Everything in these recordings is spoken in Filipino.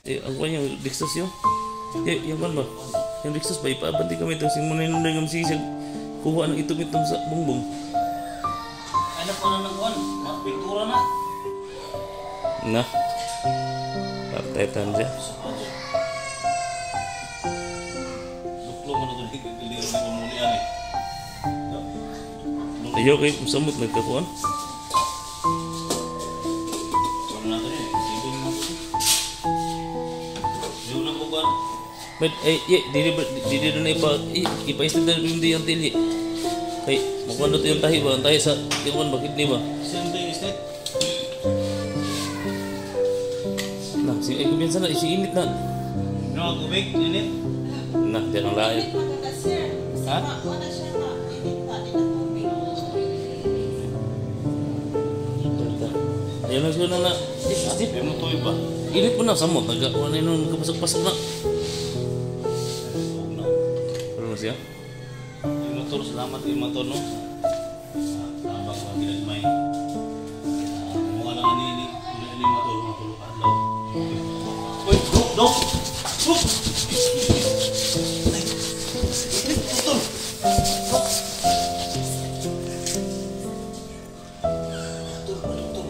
Ang kanya, yung Lexus yun. Yung kan ba? Yung Lexus ba? Ipaabanti kami ito. Sing muna yung nagam sisig. Kuha ng itom-itom sa bongbong. Ano po na ng kuhan? Pintura na. Na. Partetan siya. Duklo mo na ito. Dilirin na kumulian eh. Ayaw kayo samot nagkakuhan. Ano na ito eh. Sibin mo ito. Yung na kuhan. But dili na ipa-istid na yung di ang tili. Kay makuha na ito yung tahi ba? Ang tahi sa yung bakit di ba? Same thing is that. Na, ay kuminsan na isiinit na. No, gubig, init. Na, diyan ang layo. Ha? Ayun na siguro na. Hindi mo tuloy ba? Init mo na samot. Nagkakuha na yun kapasok-pasok na. Huwag na. Ano na siya? Yung motor, salamat yung motor, no? Tambang mga ginagmay. Mukha na kanini. Yung motor, mga tulukan daw. Uy, dok! Dok! Ay! Motor! Dok! Doktor.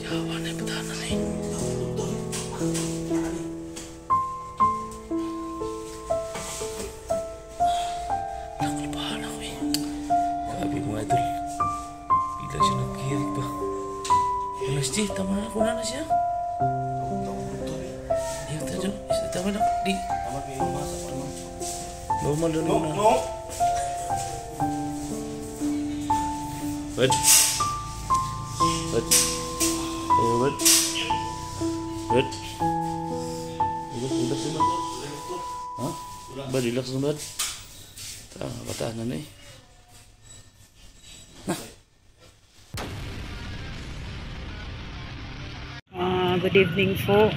Yawa na yung batahan na eh. Doktor. Nakulipahan ako eh. Sabi ko nga idol. Bigla siya nagkirig pa. Ano siya? Tama na ako na siya. Doktor eh. Ayaw tayo. Tama na. Di. Tama kayo umasa pa naman. Normal doon na. No! Bud. Bud. Ayo bud. Bud. Relax na bud. Ha? Bud, relax na bud. Bataan na eh. Good evening po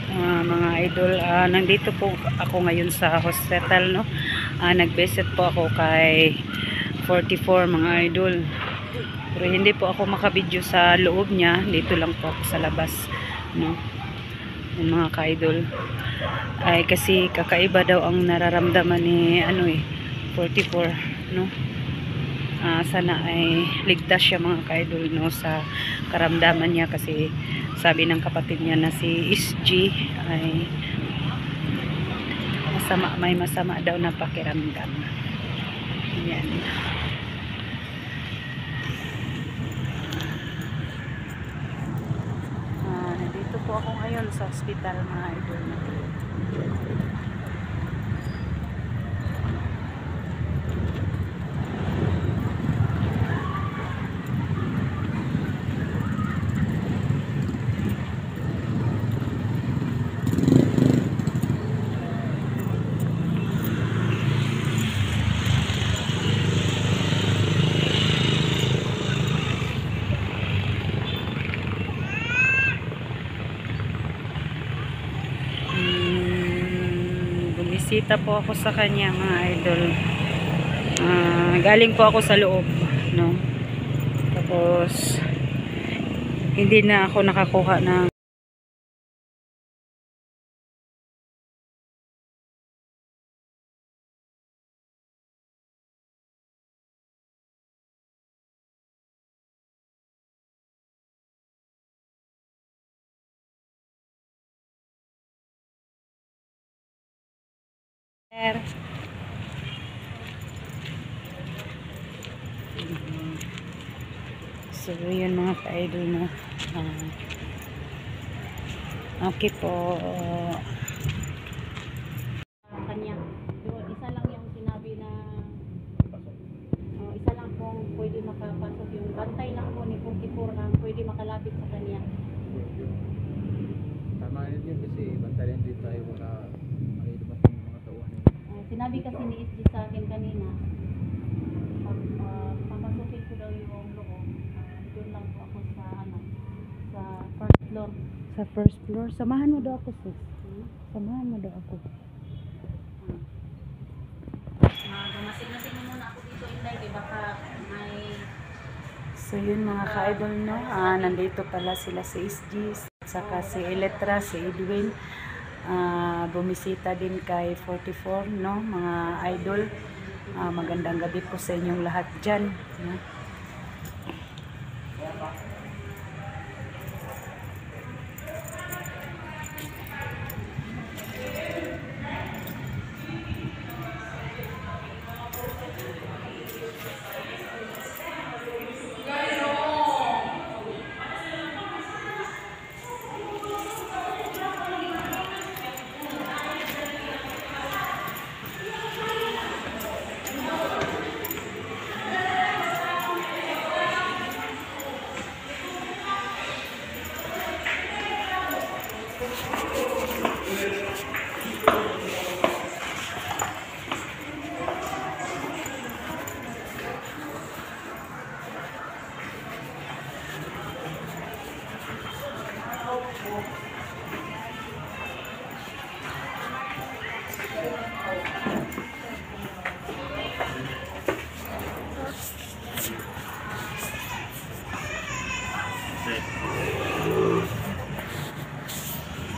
mga idol. Nandito po ako ngayon sa hospital, no. Nag-visit po ako kay 44 mga idol. Pero hindi po ako makabidyo sa loob niya. Dito lang po ako sa labas, no. Yung mga ka-idol. Ay kasi kakaiba daw ang nararamdaman ni 44, no. Sana ay ligtas siya mga ka-idol, no, sa karamdaman niya kasi sabi ng kapatid niya na si SG ay may masama daw na pakiramdam. Yan. Nandito po ako ngayon sa hospital mga idol. Bumisita po ako sa kanya mga idol. Galing po ako sa loob, no. Tapos hindi na ako nakakuha ng so yun mga ka-idol na okay po. Kanya isa lang yung sinabi na isa lang pong pwede makapasok, yung bantay lang po ni 44 ang pwede makalapit sa kanya. Tama rin yun kasi bantayan din tayo mga dumating mga tauhan. Sinabi kasi ni SG sa akin kanina, papasukin ko daw yung loob. Doon lang po ako sa sa first floor. Sa first floor? Samahan mo daw ako, sis. Samahan mo daw ako. Gumasig-masig mo muna ako dito, Inday. Baka may So yun mga ka-idol, no? Nandito pala sila si SG, saka si Eletra, si Edwin. Bumisita din kay 44, no? Mga idol. Magandang gabi po sa inyong lahat dyan, no?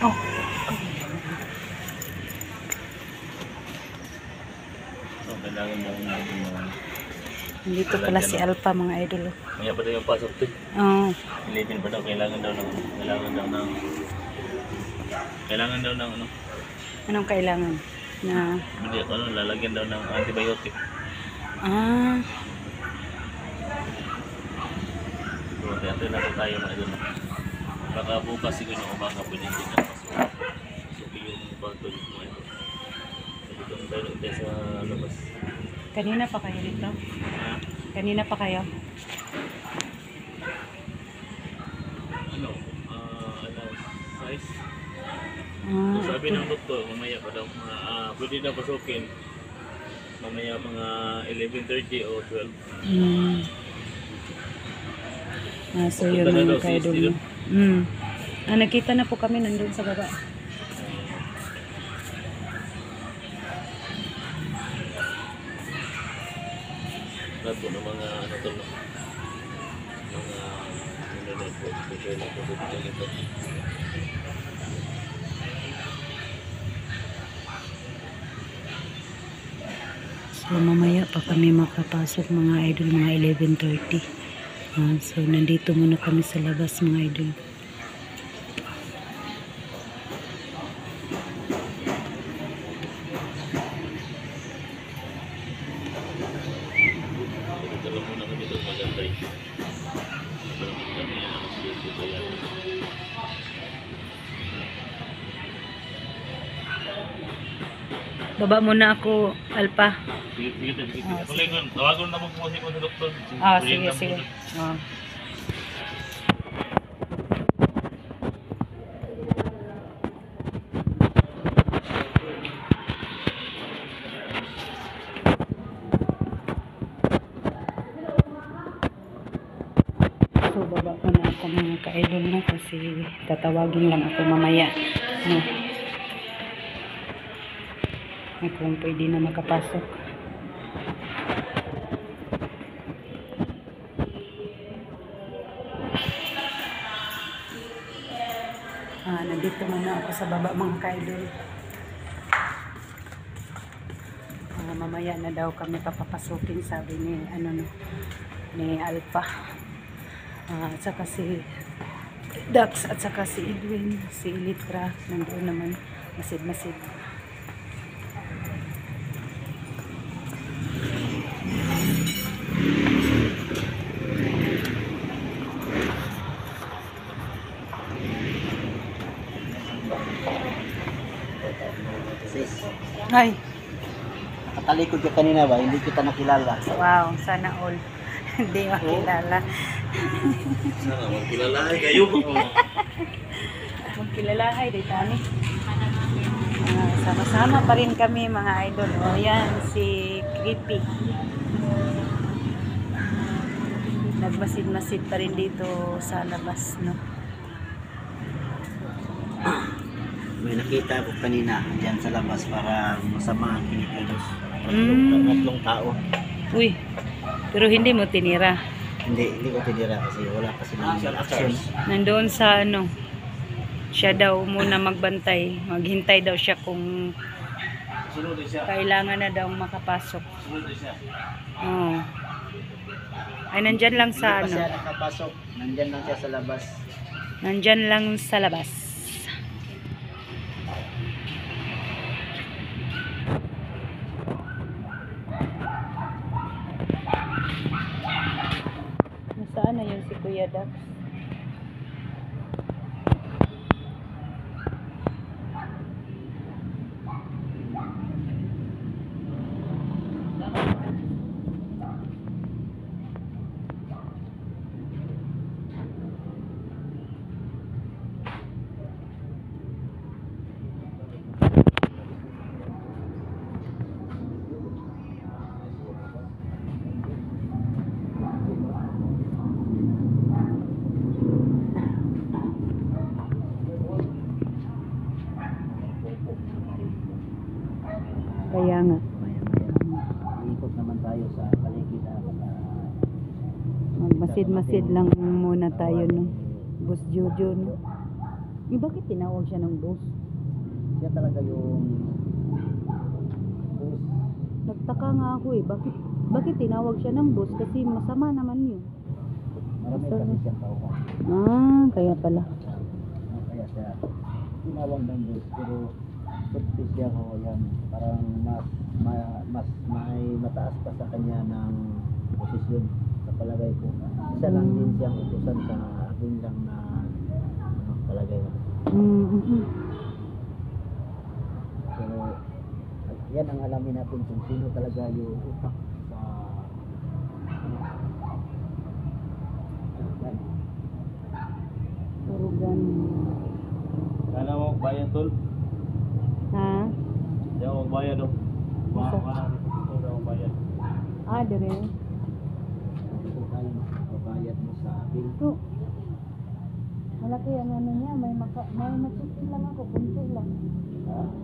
Oh, So, kailangan mo natin mga... nandito pala si Alpha mga idol. Kaya pa daw yung pasok to. Oh, Pilipin pa daw, kailangan daw ng ano, anong kailangan? Na, hindi, ano, lalagyan daw ng antibiotic. So, tiyatay na po tayo mga idol. Baka bukas siguro ng umaga pwede din na pasok. So, yung bato yung mga idol. So, dito na tayo tayo sa labas. kanina pa kayo dito? Ha? Kanina pa kayo? Ano? Size? Ah, So, sabi ng doktor, mamaya pa daw pwede na pasukin. Mamaya mga 11:30 o 12. So yun Punta na daw mga si ka-idol. Steve. Nakita na po kami nandun sa baba. Lahat po ng mga ano to, no? Mga ano po, special na po dito. So mamaya pa kami makapasok mga idol, mga 11:30. So nandito muna kami sa labas mga idol. Dito lang muna kami doon magantay. Parang kami dito yan. Baba muna ako, Alpha. Sige. Tuloy tawagan na mo po si doktor. Sige. So baba ko na ako mga ka-idol na kasi tatawagin lang ako mamaya. No. Kung pwede na makapasok. Nandito muna ako sa baba mga ka-idol. Mamaya na daw kami papapasukin, sabi ni ni Alpha. At saka si Dax at saka si Edwin, si Elitra nandoon naman masid-masid. Sis, Ay, nakatalikod ka kanina ba? Hindi kita nakilala. wow, sana all. Hindi makilala. Sana magkilalahay kayo. Magkilalahay, di tani. Sama-sama pa rin kami mga idol. O yan, si Creepy. Nagmasid-masid pa rin dito sa labas, no? May nakita ko kanina diyan sa labas para masama ang Pilipinos. Mm. Tatlong tao. Uy, pero hindi mo tinira. Hindi ko tinira kasi wala kasi action. Nandoon sa ano, siya daw muna magbantay. Maghintay daw siya kung Sunod din siya. kailangan na daw makapasok. Sunod din siya. Oh. Ay, nandyan lang Hindi sa pa ano. siya nakapasok. Nandyan lang siya sa labas. Nandyan lang sa labas. Nasaan na yun si Kuya Dax? Kaya nga. Ikot naman tayo sa paligid. Magmasid-masid lang muna tayo, no? Boss Jojo, no? Bakit tinawag siya ng boss? Siya talaga yung boss. Nagtaka nga ako eh. Bakit tinawag siya ng boss? Kasi masama naman yun. Marami kasi siyang tao. Ah, kaya pala. Kaya siya tinawag ng boss. Pero pagpis siya ko yan. Parang mas may mataas pa sa kanya ng posisyon sa palagay ko. Isa lang din siyang utusan sa akin lang na palagay ko. Pero yan ang alamin natin kung sino talaga yung utak sa yan. Puro ganun. Kala mo bayad tol? Ha? Di ako magbayad o. Baka ka lang ito daw bayad. Ah, dire. Ito tayo magbabayad mo sa bill. Ito. Malaki ang ano niya. May machipin lang ako. Kunti lang.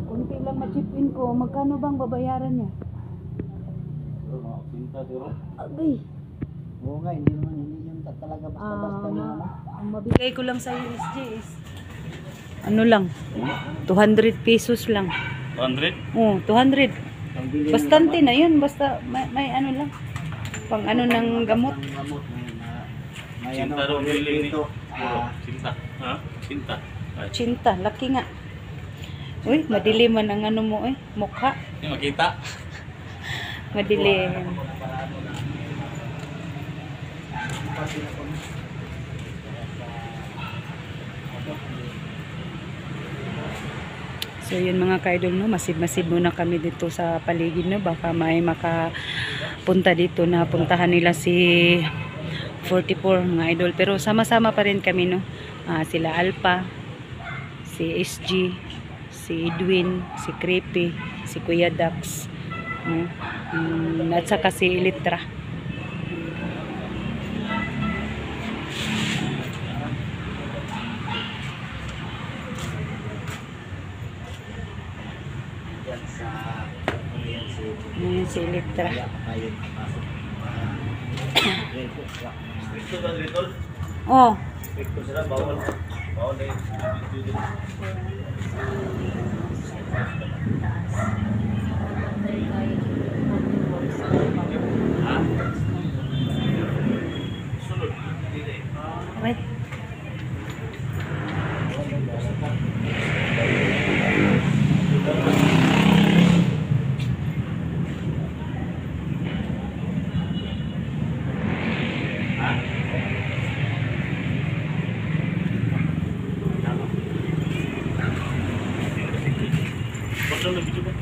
Kunti lang machipin ko. Magkano bang babayaran niya? Pero mga pinta siguro. Agay. Oo nga, hindi yung talaga basta-basta na ano. Ang mabigay ko lang sa USG is ano lang, 200 pesos lang. 100? Oh, 200. Ang bili Bastante na yun, basta may ano lang. Pang ano ng gamot. ng gamot may Cinta daw bili ni. dito. Cinta. Ha? Cinta. Ay, Cinta, laki nga. Uy, madilim man ang ano mo eh, mukha. hindi makita. Madilim. So yun mga ka-idol, no, masid-masid muna kami dito sa paligid, no, baka may makapunta dito na puntahan nila si 44 mga idol, pero sama-sama pa rin kami, no. Sila Alpha, si SG, si Edwin, si Creepy, si Kuya Dax, no? At saka si Elitra. Yan sa yan si Ayan si Elitra. kaya pa tayo pasok. Ito ba dito? Oh, Ito sila bawal. Bawal na yung video dito. Sunod. Dito eh. right. Basta na video ba?